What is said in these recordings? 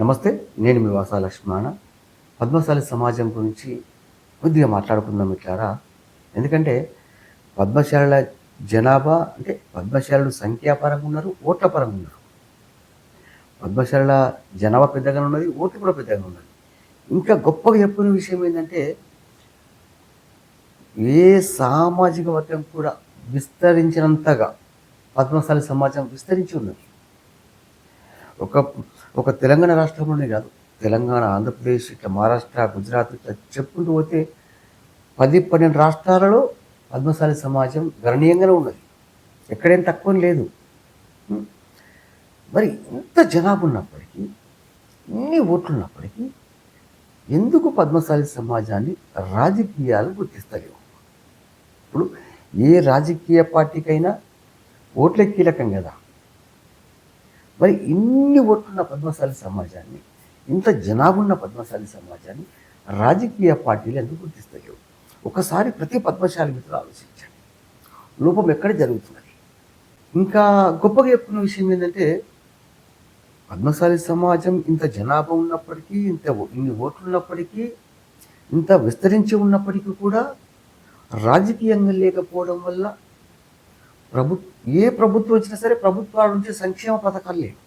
నమస్తే, నేను మీ వాసా లక్ష్మణ. పద్మశాలి సమాజం గురించి కొద్దిగా మాట్లాడుకుందాం ఇట్లారా. ఎందుకంటే పద్మశాలుల జనాభా అంటే పద్మశాలులు సంఖ్యాపరంగా ఉన్నారు, ఓట్ల పరంగా ఉన్నారు. పద్మశాలుల జనాభా పెద్దగానే ఉన్నది, ఓట్లు కూడా పెద్దగా ఉన్నది. ఇంకా గొప్పగా చెప్పుకునే విషయం ఏంటంటే ఏ సామాజిక వర్గం కూడా విస్తరించినంతగా పద్మశాలి సమాజం విస్తరించి ఉన్నది. ఒక ఒక తెలంగాణ రాష్ట్రంలోనే కాదు, తెలంగాణ, ఆంధ్రప్రదేశ్, ఇట్లా మహారాష్ట్ర, గుజరాత్ ఇట్లా చెప్పుకుంటూ పోతే 10-12 రాష్ట్రాలలో పద్మశాలి సమాజం గణనీయంగానే ఉన్నది. ఎక్కడేం తక్కువ లేదు. ఉం. మరి ఇంత జనాభా ఉన్నప్పటికీ, ఇన్ని ఓట్లు ఉన్నప్పటికీ ఎందుకు పద్మశాలి సమాజాన్ని రాజకీయాలు గుర్తిస్తలేవు? ఇప్పుడు ఏ రాజకీయ పార్టీకైనా ఓట్లే కీలకం కదా. మరి ఇన్ని ఓట్లున్న పద్మశాలి సమాజాన్ని, ఇంత జనాభా ఉన్న పద్మశాలి సమాజాన్ని రాజకీయ పార్టీలు ఎందుకు గుర్తిస్తలేవు? ఒకసారి ప్రతి పద్మశాలి మిత్రులు ఆలోచించండి, లోపం ఎక్కడ జరుగుతున్నది. ఇంకా గొప్పగా చెప్పుకున్న విషయం ఏంటంటే పద్మశాలి సమాజం ఇంత జనాభా ఉన్నప్పటికీ, ఇన్ని ఓట్లు ఉన్నప్పటికీ, ఇంత విస్తరించి ఉన్నప్పటికీ కూడా రాజకీయంగా లేకపోవడం వల్ల ఏ ప్రభుత్వం వచ్చినా సరే ప్రభుత్వాల నుంచి సంక్షేమ పథకాలు లేవు.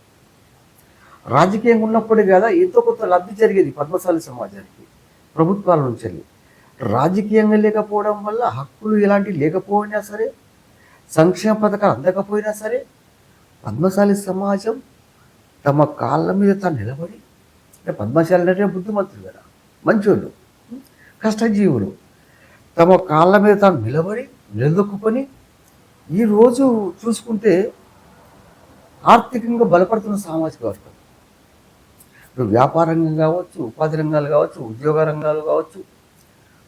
రాజకీయంగా ఉన్నప్పుడు కదా ఎంతో కొంత లబ్ధి జరిగేది పద్మశాలి సమాజానికి ప్రభుత్వాల నుంచి వెళ్ళి. రాజకీయంగా లేకపోవడం వల్ల హక్కులు ఎలాంటివి లేకపోయినా సరే, సంక్షేమ పథకాలు అందకపోయినా సరే, పద్మశాలి సమాజం తమ కాళ్ళ మీద తాను నిలబడి, అంటే పద్మశాలి అంటే బుద్ధిమంతులు కదా, మంచోళ్ళు, కష్టజీవులు, తమ కాళ్ళ మీద తాను నిలబడి నిలదొక్కుని ఈరోజు చూసుకుంటే ఆర్థికంగా బలపడుతున్న సామాజిక వర్గం. ఇప్పుడు వ్యాపార రంగం కావచ్చు, ఉపాధి రంగాలు కావచ్చు, ఉద్యోగ రంగాలు కావచ్చు,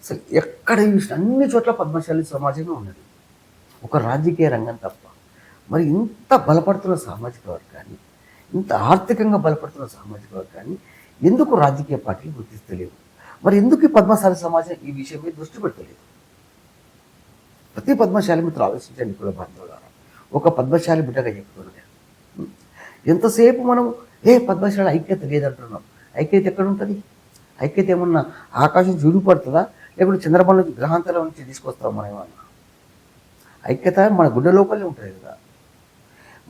అసలు ఎక్కడ చూసిన అన్ని చోట్ల పద్మశాలి సమాజమే ఉన్నది, ఒక రాజకీయ రంగం తప్ప. మరి ఇంత బలపడుతున్న సామాజిక వర్గాన్ని, ఇంత ఆర్థికంగా బలపడుతున్న సామాజిక వర్గాన్ని ఎందుకు రాజకీయ పార్టీలు గుర్తిస్తలేవు? మరి ఎందుకు ఈ పద్మశాలి సమాజం ఈ విషయం మీద దృష్టి పెట్టలేదు? ప్రతి పద్మశాలి మిత్రులు ఆలోచించండి. కుల బాంధవులారా, ఒక పద్మశాలి బిడ్డగా చెప్తున్నాను నేను. ఎంతసేపు మనం పద్మశాలి ఐక్యత లేదంటున్నాం. ఐక్యత ఎక్కడ ఉంటుంది? ఐక్యత ఏమన్నా ఆకాశం చూడిపడుతుందా, లేకుంటే చంద్రబాబు నుంచి గ్రహాంతరం నుంచి తీసుకొస్తాం మనం ఏమన్నా? ఐక్యత మన గుండె లోపలే ఉంటుంది కదా.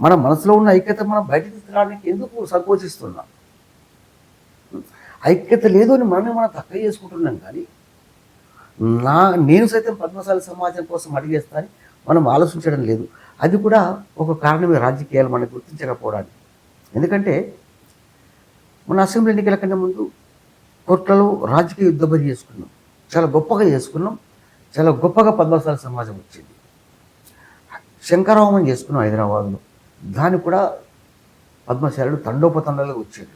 మన మనసులో ఉన్న ఐక్యత మనం బయట తీసుకురావడానికి ఎందుకు సంకోచిస్తున్నాం? ఐక్యత లేదు అని మనం తక్కువ చేసుకుంటున్నాం. కానీ నేను సైతం పద్మశాలి సమాజం కోసం అడిగేస్తానని మనం ఆలోచించడం లేదు. అది కూడా ఒక కారణమే రాజకీయాలు మనకు గుర్తించకపోవడానికి. ఎందుకంటే మన అసెంబ్లీ ఎన్నికల కన్నా ముందు కోట్లలో రాజకీయ యుద్ధబరి చేసుకున్నాం, చాలా గొప్పగా చేసుకున్నాం, చాలా గొప్పగా పద్మశాలి సమాజం వచ్చింది. శంకరహోమం చేసుకున్నాం హైదరాబాద్లో, దాన్ని కూడా పద్మశాలులు తండోపతండాలుగా వచ్చారు.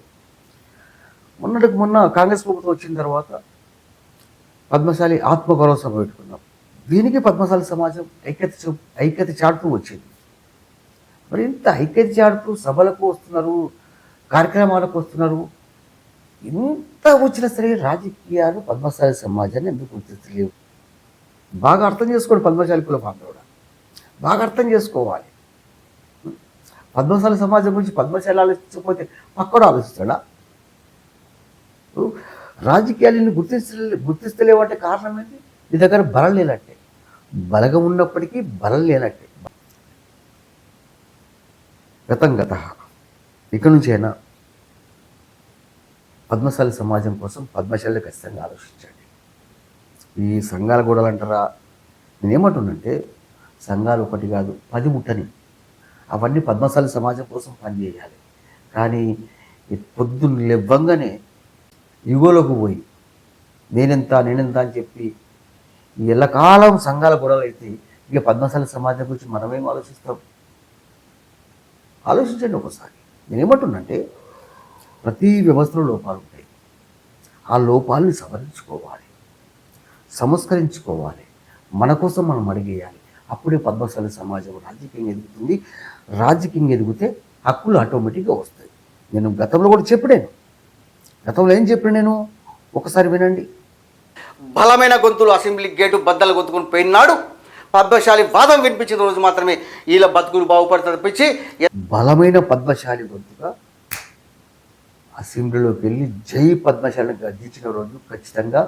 మొన్నటికి మొన్న కాంగ్రెస్ ప్రభుత్వం వచ్చిన తర్వాత పద్మశాలి ఆత్మగౌరవ సభ పెట్టుకున్నాం. దీనికి పద్మశాలి సమాజం ఐక్యత చాటుతూ వచ్చింది. మరి ఇంత ఐక్యత చాటుతూ సభలకు వస్తున్నారు, కార్యక్రమాలకు వస్తున్నారు. ఇంత వచ్చినా సరే రాజకీయాలు పద్మశాలి సమాజాన్ని ఎందుకు గుర్తించలేవు? బాగా అర్థం చేసుకోండి పద్మశాలి కుల బాంధవుడు, బాగా అర్థం చేసుకోవాలి. పద్మశాలి సమాజం గురించి పద్మశాలి ఆలోచించకపోతే పక్కడు ఆలోచిస్తాడా? రాజకీయాలను గుర్తిస్తలేవు అంటే కారణం ఏంటి? నీ దగ్గర బలం లేనట్టే, బలగం ఉన్నప్పటికీ బలం లేనట్టే. గత ఇక నుంచి అయినా పద్మశాలి సమాజం కోసం పద్మశాలి ఖచ్చితంగా ఆలోచించండి. ఈ సంఘాల గొడవలు అంటారా? నేనేమంటున్నంటే సంఘాలు ఒకటి కాదు 10 ముట్టని, అవన్నీ పద్మశాలి సమాజం కోసం పనిచేయాలి. కానీ పొద్దున్న లేవ్వంగానే యుగోలోకి పోయి నేనెంత అని చెప్పి ఎల్లకాలం సంఘాల గొడవలు అయితే ఇక పద్మశాలి సమాజం గురించి మనమేం ఆలోచిస్తాం? ఆలోచించండి ఒకసారి. నేనేమంటున్నంటే ప్రతి వ్యవస్థలో లోపాలు ఉంటాయి. ఆ లోపాలని సవరించుకోవాలి, సంస్కరించుకోవాలి, మన కోసం మనం అడిగేయాలి. అప్పుడే పద్మశాలి సమాజం రాజకీయంగా ఎదుగుతుంది. రాజకీయంగా ఎదిగితే హక్కులు ఆటోమేటిక్గా వస్తాయి. నేను గతంలో కూడా చెప్పాను. గతంలో ఏం చెప్పాను నేను? ఒకసారి వినండి. బలమైన గొంతులు అసెంబ్లీ గేటు బద్దలు గొంతుకుని పోయినాడు పద్మశాలి వాదం వినిపించిన రోజు మాత్రమే వీళ్ళ బతుకులు బాగుపడతారు తప్పించి బలమైన పద్మశాలి గొంతుగా అసెంబ్లీలోకి వెళ్ళి జై పద్మశాలిని గర్జించిన రోజు ఖచ్చితంగా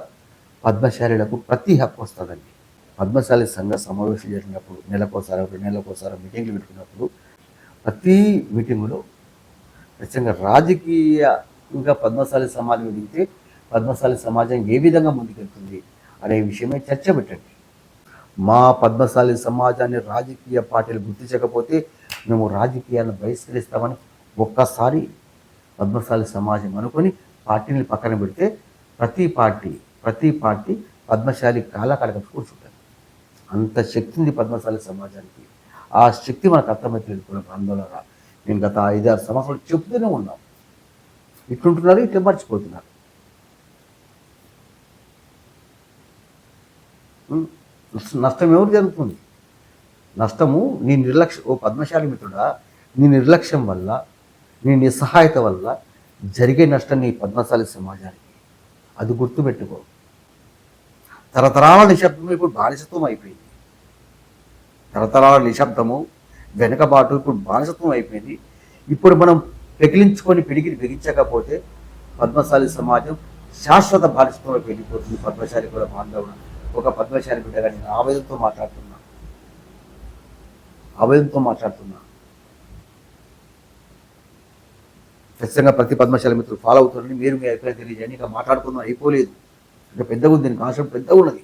పద్మశాలీలకు ప్రతి హక్కు వస్తుందండి. పద్మశాలి సంఘ సమావేశం జరిగినప్పుడు నెలకోసారి 2 నెలలకోసారి మీటింగ్లు పెట్టుకున్నప్పుడు ప్రతి మీటింగులో ఖచ్చితంగా రాజకీయంగా పద్మశాలి సమాజం ఎదిగితే పద్మశాలి సమాజం ఏ విధంగా ముందుకెళ్తుంది అనే విషయమే చర్చ పెట్టండి. మా పద్మశాలి సమాజాన్ని రాజకీయ పార్టీలు గుర్తించకపోతే మేము రాజకీయాలను బహిష్కరిస్తామని ఒక్కసారి పద్మశాలి సమాజం అనుకొని పార్టీని పక్కన పెడితే ప్రతి పార్టీ పద్మశాలి కాళ్ళకాడక కూర్చుంటుంది. అంత శక్తి ఉంది పద్మశాలి సమాజానికి. ఆ శక్తి మనకు అర్థమైతే ఆందోళన నేను గత 5-6 సంవత్సరాలు చెప్తూనే ఉన్నాం. ఇట్లుంటున్నారు, ఇట్లా మర్చిపోతున్నారు. నష్టం ఎవరు జరుగుతుంది? నష్టము నీ నిర్లక్ష్యం. పద్మశాలి మిత్రుడా, నీ నిర్లక్ష్యం వల్ల, నీ నిస్సహాయత వల్ల జరిగే నష్టం నీ పద్మశాలి సమాజానికి. అది గుర్తుపెట్టుకో. తరతరాల నిశ్శబ్దము ఇప్పుడు బానిసత్వం అయిపోయింది. తరతరాల నిశ్శబ్దము వెనకబాటు ఇప్పుడు బానిసత్వం అయిపోయింది. ఇప్పుడు మనం పెకిలించుకొని పిడికిని బిగించకపోతే పద్మశాలి సమాజం శాశ్వత బానిసత్వంలోకి వెళ్ళిపోతుంది. పద్మశాలి కూడా బాంధవుడు ఒక పద్మశాలి బిడ్డగా నేను ఆవేదనతో మాట్లాడుతున్నా. ఖచ్చితంగా ప్రతి పద్మశాలి మిత్రులు ఫాలో అవుతారని మీరు మీ అభిప్రాయం తెలియజేయండి. ఇంకా మాట్లాడుకుందాం, అయిపోలేదు. ఇంకా పెద్దగా ఉంది, దీనికి కాన్సెప్ట్ పెద్దగా ఉన్నది.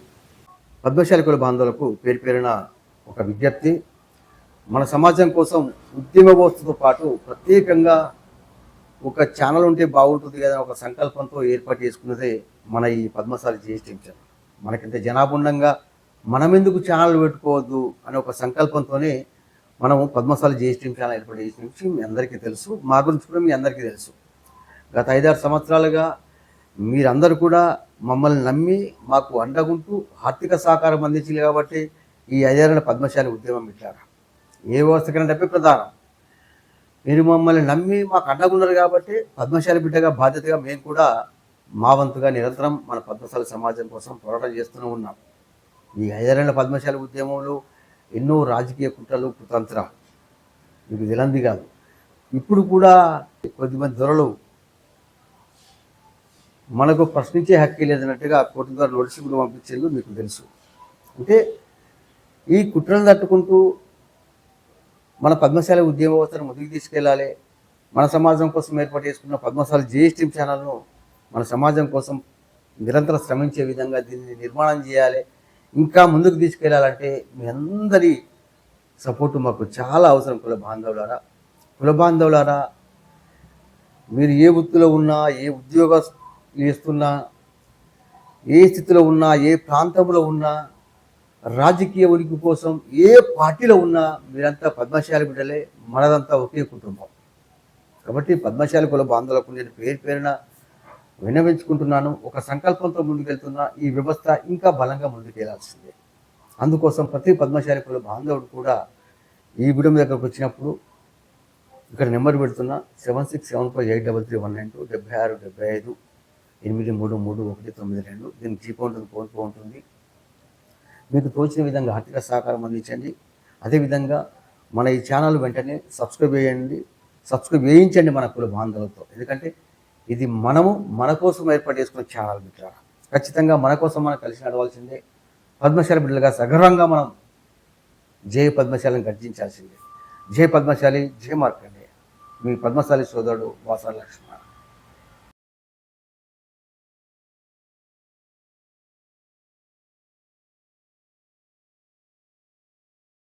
పద్మశాలి కుల బాంధవులకు పేరున ఒక విజ్ఞప్తి. మన సమాజం కోసం ఉద్యమ వ్యవస్థతో పాటు ప్రత్యేకంగా ఒక ఛానల్ ఉంటే బాగుంటుంది కదా ఒక సంకల్పంతో ఏర్పాటు చేసుకున్నదే మన ఈ పద్మశాలి జిఎస్టీ ఛానల్. మనకింత జనాభుండంగా మనం ఎందుకు ఛానల్ పెట్టుకోవద్దు అనే ఒక సంకల్పంతోనే మనము పద్మశాలి జిఎస్టీ ఛానల్ ఏర్పాటు చేసిన విషయం మీ అందరికీ తెలుసు. మా గురించి కూడా మీ అందరికీ తెలుసు. గత 5-6 సంవత్సరాలుగా మీరందరూ కూడా మమ్మల్ని నమ్మి మాకు అండగుంటూ ఆర్థిక సహకారం అందించింది కాబట్టి ఈ 5 ఏళ్ల పద్మశాలి ఉద్యమం ఇట్లారా ఏ వ్యవస్థకైనా డబ్బే ప్రధానం. మీరు మమ్మల్ని నమ్మి మాకు అండగున్నారు కాబట్టి పద్మశాలి బిడ్డగా బాధ్యతగా మేము కూడా మా వంతుగా నిరంతరం మన పద్మశాలి సమాజం కోసం పోరాటం చేస్తూనే ఉన్నాం. ఈ 5 ఏళ్ల పద్మశాలి ఉద్యమంలో ఎన్నో రాజకీయ కుట్రలు కుతంత్రాలు మీకు తెలియంది కాదు. ఇప్పుడు కూడా కొద్దిమంది దొరలు మనకు ప్రశ్నించే హక్కు లేదన్నట్టుగా కోర్టు ద్వారా నోటీసులు కూడా పంపించేందుకు మీకు తెలుసు. అంటే ఈ కుట్రలు తట్టుకుంటూ మన పద్మశాలి ఉద్యమ వ్యవస్థను ముందుకు తీసుకెళ్ళాలి. మన సమాజం కోసం ఏర్పాటు చేసుకున్న పద్మశాలి జిఎస్టీ ఛానల్ను మన సమాజం కోసం నిరంతరం శ్రమించే విధంగా దీన్ని నిర్మాణం చేయాలి. ఇంకా ముందుకు తీసుకెళ్లాలంటే మీ అందరి సపోర్టు మాకు చాలా అవసరం. కుల బాంధవులారా మీరు ఏ వృత్తిలో ఉన్నా, ఏ ఉద్యోగం చేస్తున్నా, ఏ స్థితిలో ఉన్నా, ఏ ప్రాంతంలో ఉన్నా, రాజకీయ ఉనికి కోసం ఏ పార్టీలో ఉన్నా మీరంతా పద్మశాలి బిడ్డలే. మనదంతా ఒకే కుటుంబం. కాబట్టి పద్మశాలి కుల బాంధవులకు నేను పేరున విన్నవించుకుంటున్నాను. ఒక సంకల్పంతో ముందుకెళ్తున్నా ఈ వ్యవస్థ ఇంకా బలంగా ముందుకెళ్లాల్సిందే. అందుకోసం ప్రతి పద్మశాలి కుల బాంధవుడు కూడా ఈ గుడి దగ్గరకు వచ్చినప్పుడు ఇక్కడ నెంబర్ పెడుతున్నా 7675833192 7675 8333192. దీనికి జీపో ఉంటుంది, ఫోన్పే ఉంటుంది. మీకు తోచిన విధంగా ఆర్థిక సహకారం అందించండి. అదేవిధంగా మన ఈ ఛానల్ వెంటనే సబ్స్క్రైబ్ చేయించండి మన కుల బాంధవులతో. ఎందుకంటే ఇది మనము మన కోసం ఏర్పాటు చేసుకున్న ఛానల్ మిత్రులారా. ఖచ్చితంగా మన కోసం మనం కలిసి నడవాల్సిందే. పద్మశాలి బిడ్డలుగా సగర్వంగా మనం జై పద్మశాలిని గర్జించాల్సిందే. జై పద్మశాలి, జై మార్కండే. మీ పద్మశాలి సోదరుడు వాసాల లక్ష్మణ్.